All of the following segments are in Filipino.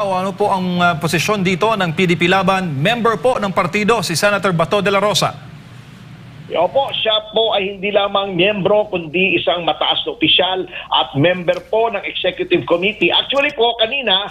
Ano po ang posisyon dito ng PDP Laban? Member po ng partido si Senator Bato de la Rosa. Opo, siya po ay hindi lamang miyembro kundi isang mataas na opisyal at member po ng Executive Committee. Actually po kanina,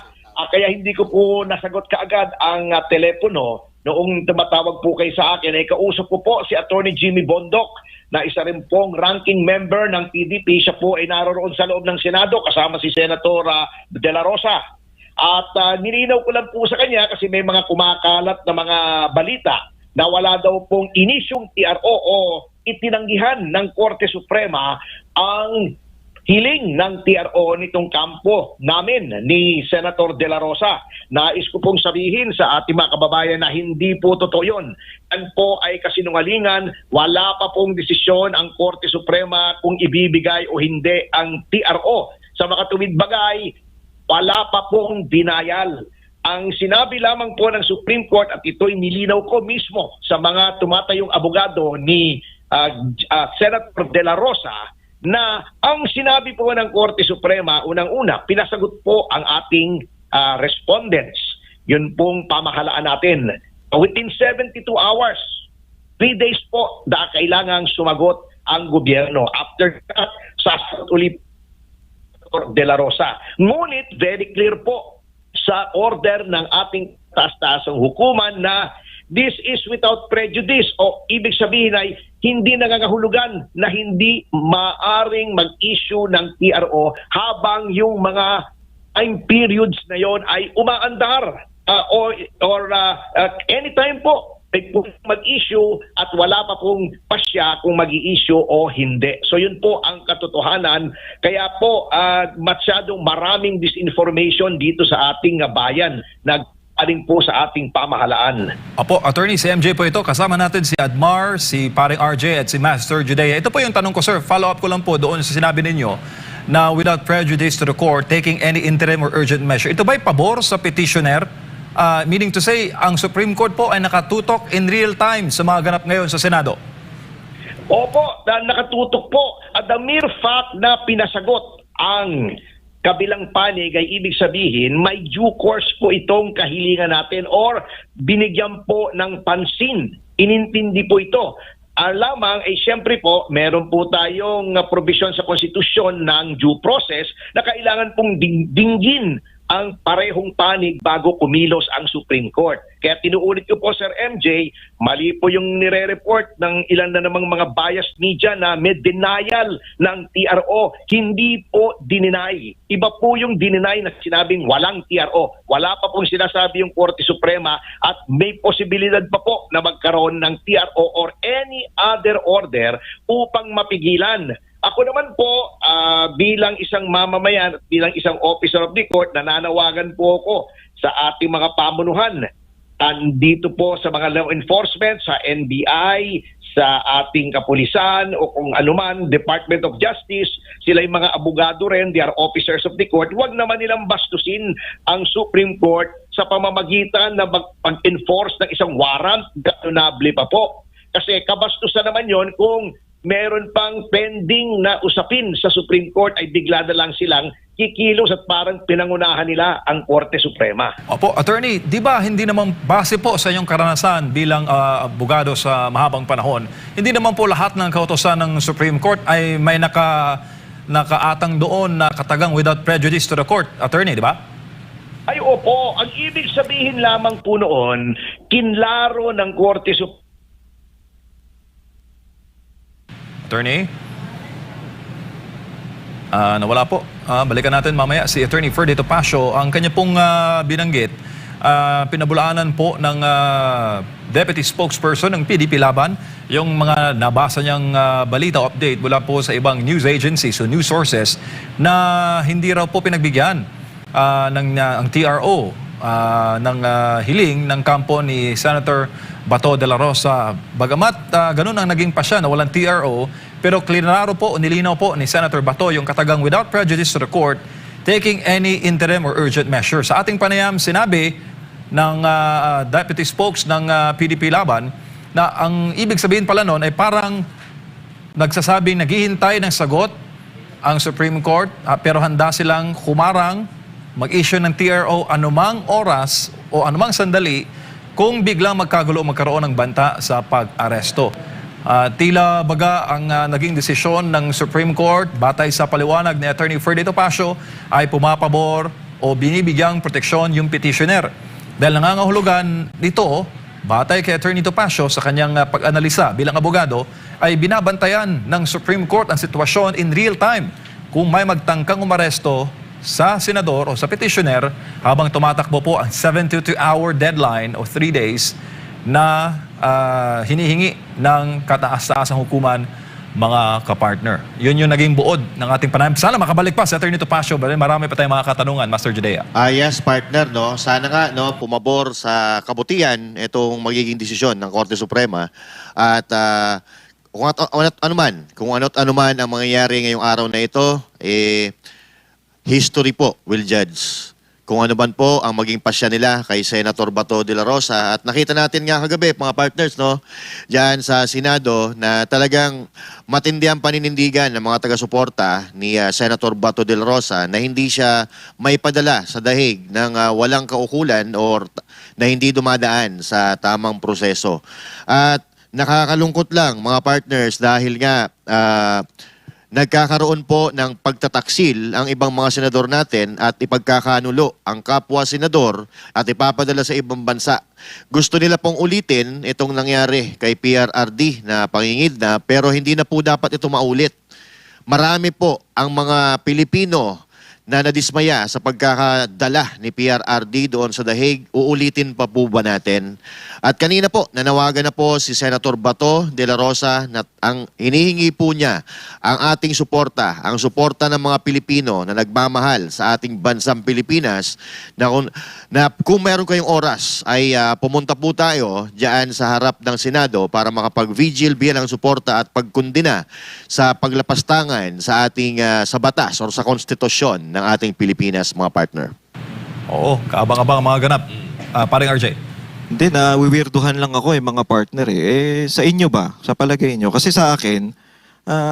kaya hindi ko po nasagot kaagad ang telepono noong tumatawag po kayo sa akin, ay kausap ko po si Attorney Jimmy Bondoc na isa rin pong ranking member ng PDP. Siya po ay naroon sa loob ng Senado kasama si Senator de la Rosa. At nilinaw ko lang po sa kanya kasi may mga kumakalat na mga balita na wala daw pong inisyong TRO o itinanggihan ng Korte Suprema ang hiling ng TRO nitong kampo namin ni Senator de la Rosa. Nais ko pong sabihin sa ating mga kababayan na hindi po totoo yun. Yan po ay kasinungalingan. Wala pa pong desisyon ang Korte Suprema kung ibibigay o hindi ang TRO. Sa makatuwid bagay, wala pa pong denial. Ang sinabi lamang po ng Supreme Court, at ito'y nilinaw ko mismo sa mga tumatayong abogado ni Senator de la Rosa, na ang sinabi po ng Korte Suprema, unang-una, pinasagot po ang ating respondents. Yun pong pamahalaan natin. Within 72 hours, 3 days po, kailangang sumagot ang gobyerno. After that, sasagot ulit de la Rosa. Ngunit very clear po sa order ng ating taas-taasang hukuman na this is without prejudice, o ibig sabihin ay hindi nangangahulugan na hindi maaring mag-issue ng TRO habang yung mga time periods na yon ay umaandar or anytime po mag-issue at wala pa pong pasya kung mag-i-issue o hindi. So yun po ang katotohanan. Kaya po masyadong maraming disinformation dito sa ating bayan na galing po sa ating pamahalaan. Apo, Attorney, si MJ po ito. Kasama natin si Admar, si paring RJ at si Master Judea. Ito po yung tanong ko, sir. Follow up ko lang po doon sa sinabi ninyo na without prejudice to the court, taking any interim or urgent measure. Ito ba'y pabor sa petitioner? Meaning to say, ang Supreme Court po ay nakatutok in real time sa mga ganap ngayon sa Senado. Opo, nakatutok po. At the mere fact na pinasagot ang kabilang panig ay ibig sabihin may due course po itong kahilingan natin or binigyan po ng pansin. Inintindi po ito. Lamang ay siyempre po meron po tayong provision sa konstitusyon ng due process na kailangan pong dinggin ang parehong panig bago kumilos ang Supreme Court. Kaya tinuulit ko po, Sir MJ, mali po yung nire-report ng ilan na namang mga biased media na may denial ng TRO. Hindi po dininay. Iba po yung dininay na sinabing walang TRO. Wala pa pong sinasabi yung Korte Suprema at may posibilidad pa po na magkaroon ng TRO or any other order upang mapigilan. Ako naman po, bilang isang mamamayan at bilang isang officer of the court, nananawagan po ako sa ating mga pamunuhan. Dito po sa mga law enforcement, sa NBI, sa ating kapulisan o kung anuman, Department of Justice, sila yung mga abogado rin, they are officers of the court. Huwag naman nilang bastusin ang Supreme Court sa pamamagitan na mag-enforce ng isang warrant, ganunable pa po. Kasi kabastusan naman yon kung meron pang pending na usapin sa Supreme Court ay bigla na lang silang kikilos at parang pinangunahan nila ang Korte Suprema. Opo, Attorney, di ba hindi naman base po sa inyong karanasan bilang abogado sa mahabang panahon, hindi naman po lahat ng kautosan ng Supreme Court ay may nakaatang doon na katagang without prejudice to the court, Attorney, di ba? Ay opo, ang ibig sabihin lamang po noon, kinlaro ng Korte Suprema. Attorney? Nawala po. Balikan natin mamaya si Attorney Ferdy Topacio. Ang kanya pong binanggit, pinabulaanan po ng Deputy Spokesperson ng PDP Laban yung mga nabasa niyang balita update mula po sa ibang news agencies o news sources na hindi raw po pinagbigyan ng TRO ng hiling ng kampo ni Senator Bato de la Rosa. Bagamat ganun ang naging pasya na walang TRO, pero klinaro po, nilinaw po ni Senator Bato yung katagang without prejudice to the court, taking any interim or urgent measure. Sa ating panayam, sinabi ng Deputy Spokes ng PDP Laban na ang ibig sabihin pala noon ay parang nagsasabing naghihintay ng sagot ang Supreme Court, pero handa silang humarang mag-issue ng TRO anumang oras o anumang sandali kung biglang magkagulo o magkaroon ng banta sa pag-aresto. Tila baga ang naging desisyon ng Supreme Court batay sa paliwanag ni Attorney Ferdy Topacio ay pumapabor o binibigyang proteksyon yung petitioner. Dahil nangangahulugan nito, batay kay Attorney Topacio sa kanyang pag-analisa bilang abogado, ay binabantayan ng Supreme Court ang sitwasyon in real time kung may magtangkang umaresto sa senador o sa petitioner habang tumatakbo po ang 72-hour deadline o 3 days na hinihingi ng kataas-taasang hukuman mga kapartner. Yun yung naging buod ng ating panayam. Sana makabalik pa si Attorney Topacio, marami pa tayong mga katanungan, Master Judea. Yes, partner, no. Sana nga pumabor sa kabutihan itong magiging desisyon ng Korte Suprema at kung ano man ang mangyayari ngayong araw na ito, history po will judge kung ano man po ang maging pasya nila kay Senator Bato de la Rosa. At nakita natin nga kagabi, mga partners, dyan sa Senado na talagang matindi ang paninindigan ng mga taga-suporta ni Senator Bato de la Rosa na hindi siya may padala sa dahig ng walang kaukulan or na hindi dumadaan sa tamang proseso. At nakakalungkot lang, mga partners, dahil nga nagkakaroon po ng pagtataksil ang ibang mga senador natin at ipagkakanulo ang kapwa senador at ipapadala sa ibang bansa. Gusto nila pong ulitin itong nangyari kay PRRD na pangingid na, pero hindi na po dapat ito maulit. Marami po ang mga Pilipino na nadismaya sa pagkakadala ni PRRD doon sa dahig. Uulitin pa po ba natin? At kanina po, nanawagan na po si Senator Bato de la Rosa na ang hinihingi po niya ang ating suporta, ang suporta ng mga Pilipino na nagmamahal sa ating bansang Pilipinas na kung meron kayong oras ay pumunta po tayo diyan sa harap ng Senado para makapag-vigil bilang suporta at pagkundina sa paglapastangan sa ating sa batas or sa konstitusyon ng ating Pilipinas, mga partner. Oo, kaabang-abang ang mga ganap. Paring RJ. Hindi, wiwirduhan lang ako mga partner sa inyo ba? Sa palagay nyo? Kasi sa akin,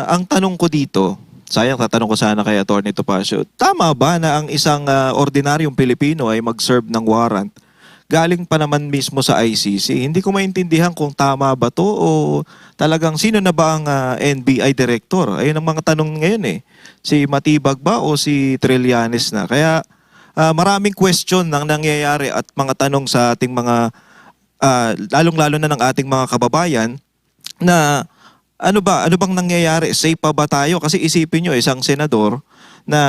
ang tanong ko dito, sayang tatanong ko sana kay Atty. Topacio, tama ba na ang isang ordinaryong Pilipino ay mag-serve ng warrant galing pa naman mismo sa ICC? Hindi ko maintindihan kung tama ba to o talagang sino na ba ang NBI director? Ayun ang mga tanong ngayon Si Matibag ba o si Trillanes na? Kaya maraming question nang nangyayari at mga tanong sa ating mga lalong-lalo na ng ating mga kababayan na ano bang nangyayari? Safe pa ba tayo? Kasi isipin nyo, isang senador na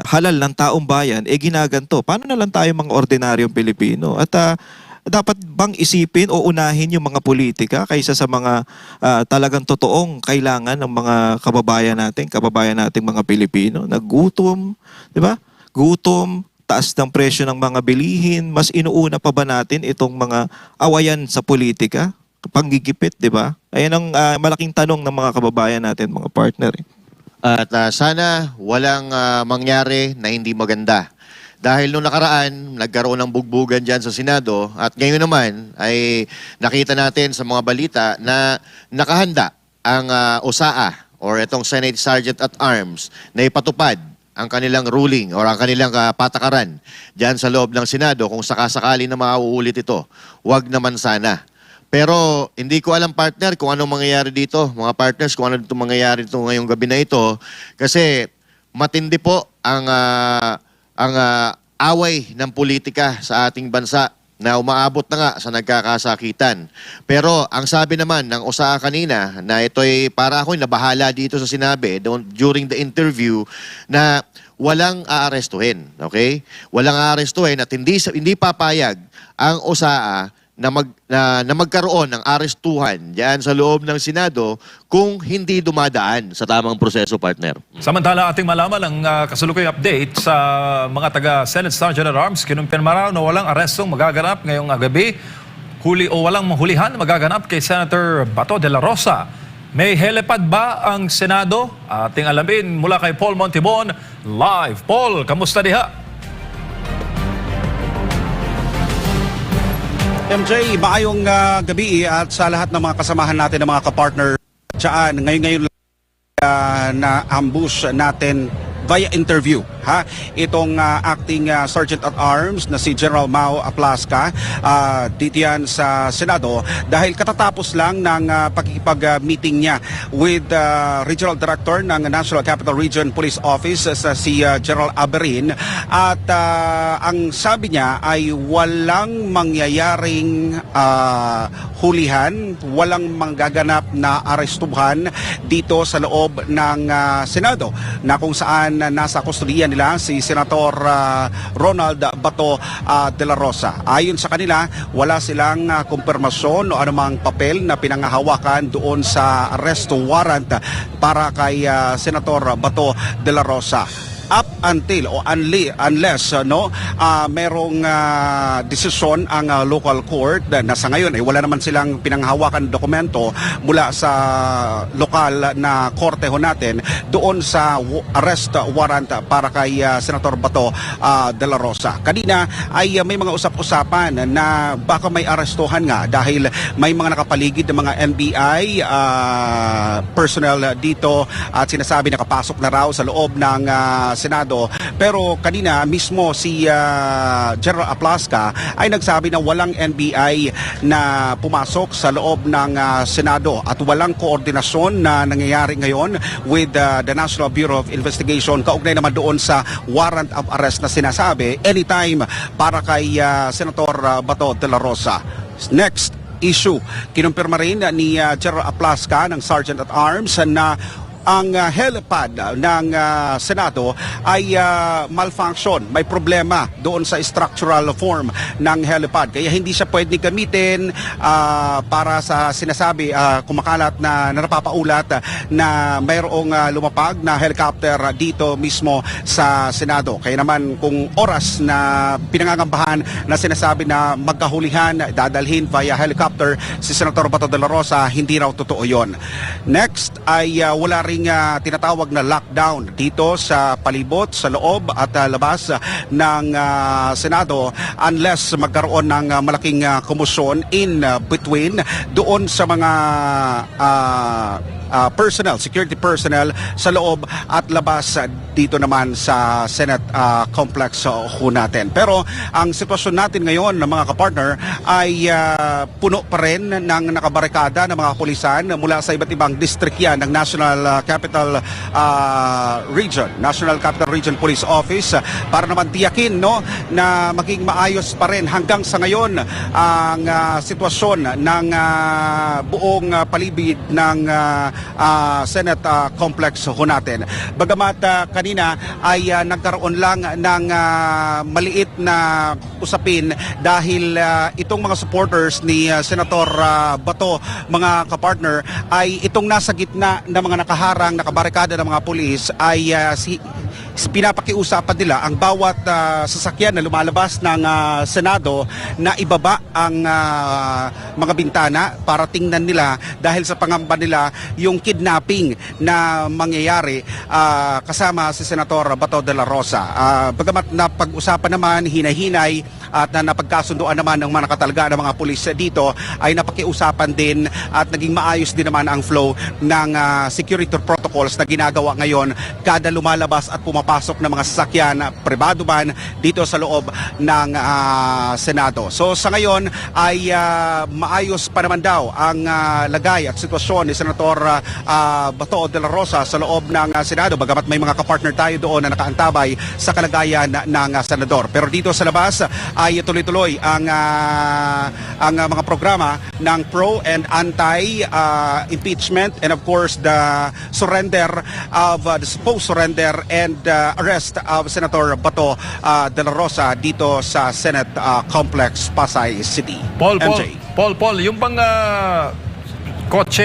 halal ng taong bayan, ginaganto. Paano na lang tayo mga ordinaryong Pilipino? At dapat bang isipin o unahin yung mga politika kaysa sa mga talagang totoong kailangan ng mga kababayan nating mga Pilipino? Nagutom, di ba? Gutom, taas ng presyo ng mga bilihin, mas inuuna pa ba natin itong mga awayan sa politika? Panggigipit, di ba? Ayan ang malaking tanong ng mga kababayan natin, mga partner. At sana walang mangyari na hindi maganda. Dahil nung nakaraan, nagkaroon ng bugbugan dyan sa Senado at ngayon naman ay nakita natin sa mga balita na nakahanda ang OSAA or itong Senate Sergeant at Arms na ipatupad ang kanilang ruling or ang kanilang patakaran dyan sa loob ng Senado kung sakasakali na mauulit ito. Huwag naman sana. Pero hindi ko alam, partner, kung anong mangyayari dito, mga partners, kung ano itong mangyayari dito ngayong gabi na ito. Kasi matindi po ang away ng politika sa ating bansa na umaabot na nga sa nagkakasakitan. Pero ang sabi naman ng OSAA kanina na ito'y para ako'y nabahala dito sa sinabi during the interview na walang aarestuhin. Okay? Walang aarestuhin at hindi papayag ang OSAA na magkaroon ng arestuhan diyan sa loob ng Senado kung hindi dumadaan sa tamang proseso, partner. Samantala, ating malaman ang kasalukuyang update sa mga taga-Senate Sergeant at Arms. Kinumpirma na walang arestong magaganap ngayong gabi. Huli o walang mahulihan magaganap kay Senator Bato de la Rosa. May helipad ba ang Senado? Ating alamin mula kay Paul Montibon. Live. Paul, kamusta diha? MJ, maayong gabi at sa lahat ng mga kasamahan natin ng mga kapartner. Tsaan, ngayon na ambush natin via interview itong acting Sergeant at Arms na si General Mau Aplasca dito yan sa Senado dahil katatapos lang ng pakikipag-meeting niya with Regional Director ng National Capital Region Police Office sa si General Aberin at ang sabi niya ay walang mangyayaring hulihan, walang manggaganap na arestuhan dito sa loob ng Senado na kung saan nasa kustodiya nila si Senator Ronald Bato de la Rosa. Ayon sa kanila, wala silang kumpirmasyon o anumang papel na pinangahawakan doon sa arrest warrant para kay Senator Bato de la Rosa. Up until o unless merong desisyon ang local court na sa ngayon ay wala naman silang pinanghawakan dokumento mula sa lokal na korte ho natin doon sa arrest warrant para kay Senator Bato de la Rosa. Kanina ay may mga usap-usapan na baka may arestuhan nga dahil may mga nakapaligid ng mga NBI personnel dito at sinasabi nakapasok na raw sa loob ng Senado. Pero kanina mismo si General Aplasca ay nagsabi na walang NBI na pumasok sa loob ng Senado at walang koordinasyon na nangyayari ngayon with the National Bureau of Investigation kaugnay naman doon sa warrant of arrest na sinasabi anytime para kay Senator Bato de la Rosa. Next issue, kinumpirma rin ni General Aplasca ng Sergeant at Arms na ang helipad ng Senado ay malfunction. May problema doon sa structural form ng helipad. Kaya hindi siya pwedeng gamitin para sa sinasabi, kumakalat na napapaulat na mayroong lumapag na helicopter dito mismo sa Senado. Kaya naman kung oras na pinangangambahan na sinasabi na magkahulihan, dadalhin via helicopter si Senator Bato de la Rosa, hindi raw totoo yon. Next ay wala rin tinatawag na lockdown dito sa palibot, sa loob at labas ng Senado unless magkaroon ng malaking kumusyon in between doon sa mga personnel, security personnel sa loob at labas dito naman sa Senate complex ho natin. Pero ang sitwasyon natin ngayon ng mga kapartner ay puno pa rin ng nakabarikada ng mga pulisan mula sa iba't ibang district yan ng National Capital Region, National Capital Region Police Office para naman tiyakin na maging maayos pa rin hanggang sa ngayon ang sitwasyon ng buong palibid ng Senate complex ho natin. Bagamat kanina ay nagkaroon lang ng maliit na usapin dahil itong mga supporters ni Senator Bato, mga kapartner, ay itong nasa gitna ng mga nakaharang, nakabarikada ng mga pulis ay pinapakiusapan nila ang bawat sasakyan na lumalabas ng Senado na ibaba ang mga bintana para tingnan nila dahil sa pangamba nila yung kidnapping na mangyayari kasama si Senator Bato de la Rosa. Bagamat napag-usapan naman, hinay-hinay at napagkasunduan naman ng mga nakatalga ng mga pulis dito ay napakiusapan din at naging maayos din naman ang flow ng security protocols na ginagawa ngayon kada lumalabas at pumapasok ng mga sasakyan, pribado man, dito sa loob ng Senado. So sa ngayon ay maayos pa naman daw ang lagay at sitwasyon ni Senator Bato de la Rosa sa loob ng Senado, bagamat may mga kapartner tayo doon na nakaantabay sa kalagayan ng senador. Pero dito sa labas ay tuloy-tuloy ang mga programa ng pro and anti impeachment and of course the surrender of the supposed surrender and arrest of Senator Bato de la Rosa dito sa Senate Complex, Pasay City. Paul, yung bang kotse